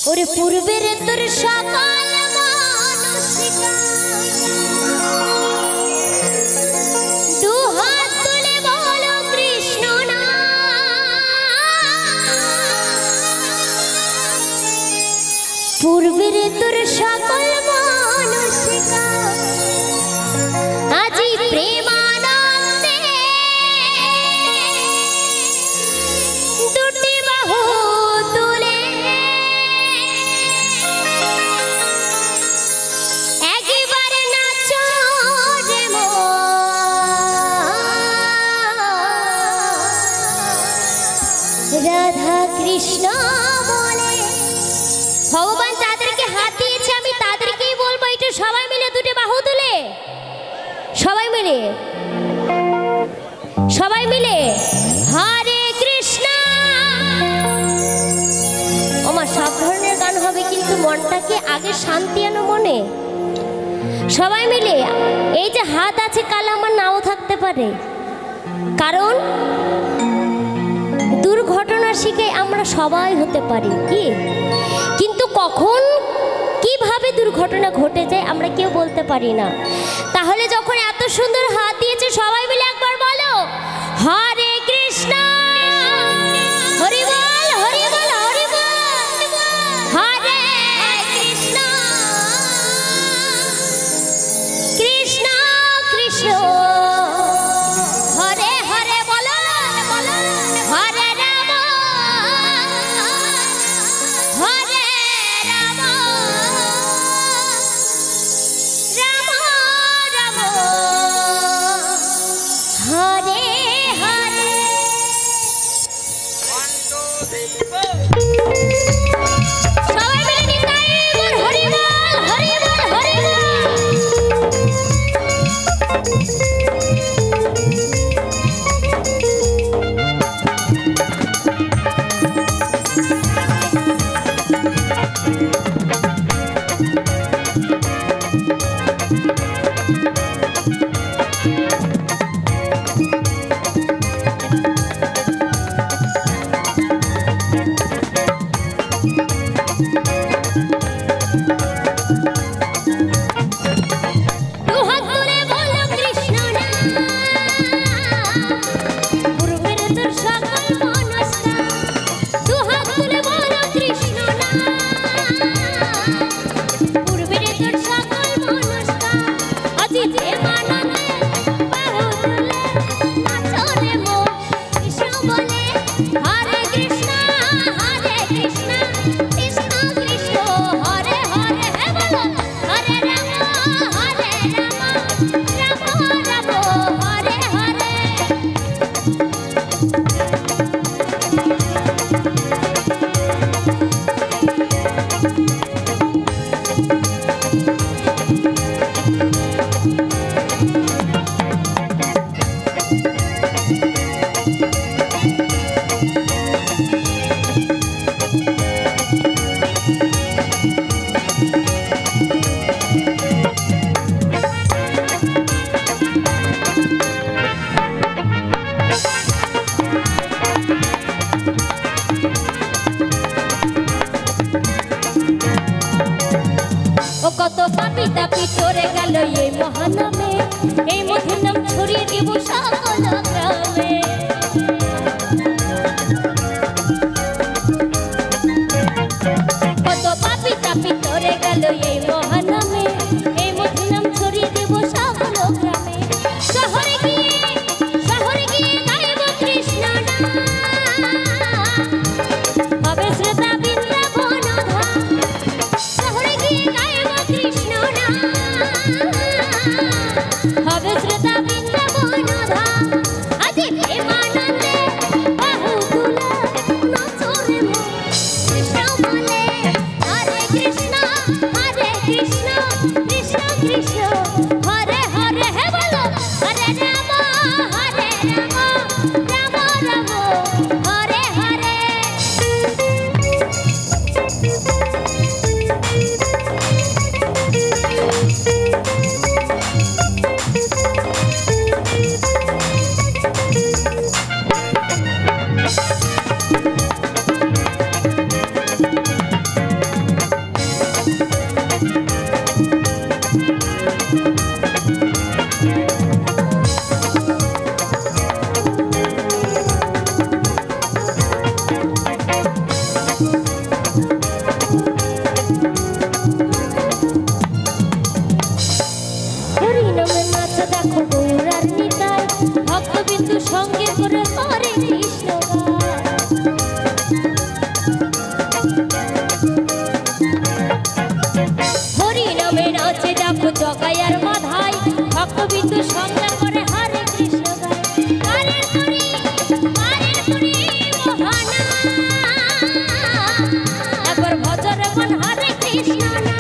ওরে পূর্বের তোর সকাল মানসিকা দুহাত তুলে বলো কৃষ্ণ না পূর্বের তোর সকল মানসিকা আজি প্রেমানন্দে দুটি বাহু তুলে একবার নাচো রে রাধা কৃষ্ণ বলে ভগবান তাদেরকে হাত দিয়েছে আমি তাদেরকেই বলবো একটু সবাই মিলে দুটো বাহু তুলে সবাই মিলে হরে কৃষ্ণ আমার সব ধরনের গান হবে কিন্তু মনটাকে আগে শান্তি আনো মনে সবাই মিলে এই যে হাত আছে কাল আমার নাও থাকতে পারে কারণ দুর্ঘটনার শিকার আমরা সবাই হতে পারি কি কিন্তু কখন কিভাবে দুর্ঘটনা ঘটে যায় আমরা কেউ বলতে পারি না তাহলে যখন এত সুন্দর হাত দিয়েছে সবাই মিলে একবার বলো হরে কৃষ্ণ হরি বল হরি বল হরি বল হরে কৃষ্ণ কৃষ্ণ কৃষ্ণ হরে হরে বলো হরে রাম হরে রাম রাম রাম হরে হরে সবাই মিলে নিতাই বল হরি বল হরি বল হরি বল দুহাত তুলে বলো কৃষ্ণ না পূর্বের তোর সকল মনস্কা দুহাত তুলে বলো কৃষ্ণ না পূর্বের তোর সকল মনস্কা আজি প্রেমানন্দে বাহু তুলে নাচো রে মন কৃষ্ণ বলে হরে কৃষ্ণ কৃষ্ণ কৃষ্ণ হরে হরে হে বলো হরে রাম রাম রাম হরে হরে ও কত পাপি তাপি চড়ে গেল এই মহানামে এই মধুর নাম ছড়িয়ে দিব সকল গ্রামে কত পাপি তাপি চড়ে গেল এই মহানামে এই মধুর নাম ছড়িয়ে দিব সকল গ্রামে শহরে গিয়ে গাইব কৃষ্ণ নাম হবে শ্রোতা বৃন্দাবন ধাম শহরে গিয়ে গাইব কৃষ্ণ নাম হবে শ্রোতা বৃন্দাবন ধাম আজি প্রেমানন্দে বাহু তুলে নাচো রে মন কৃষ্ণ বলে হরে কৃষ্ণ কৃষ্ণ কৃষ্ণ হরে হরে হে বলো হরে রাম রাম রাম হরে হরে গৌরার নিতাই ভক্তবিন্দু সঙ্গে করে হরে কৃষ্ণ গায়। হরি নামে নাচে দেখো জগাইয়ার মাধাই ভক্তবিন্দু সঙ্গে করে হরে কৃষ্ণ গায়। পারের পুরি মোহনা একবার ভজরে মন হরে কৃষ্ণ না।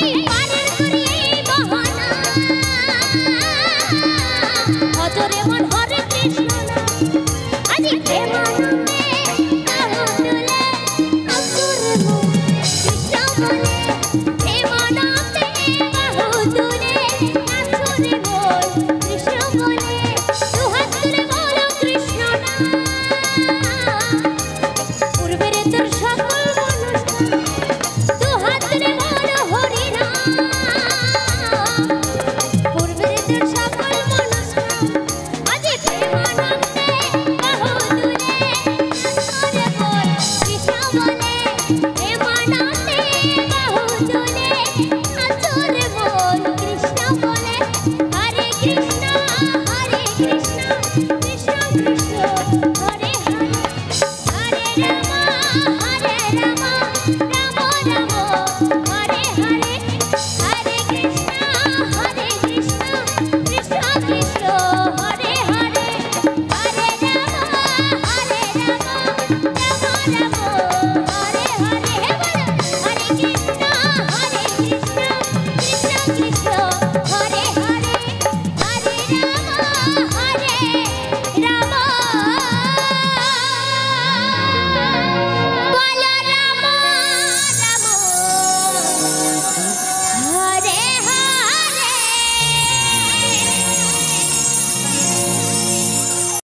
এই পারের পুরি মোহনা ভজরে মন হরে কৃষ্ণ না।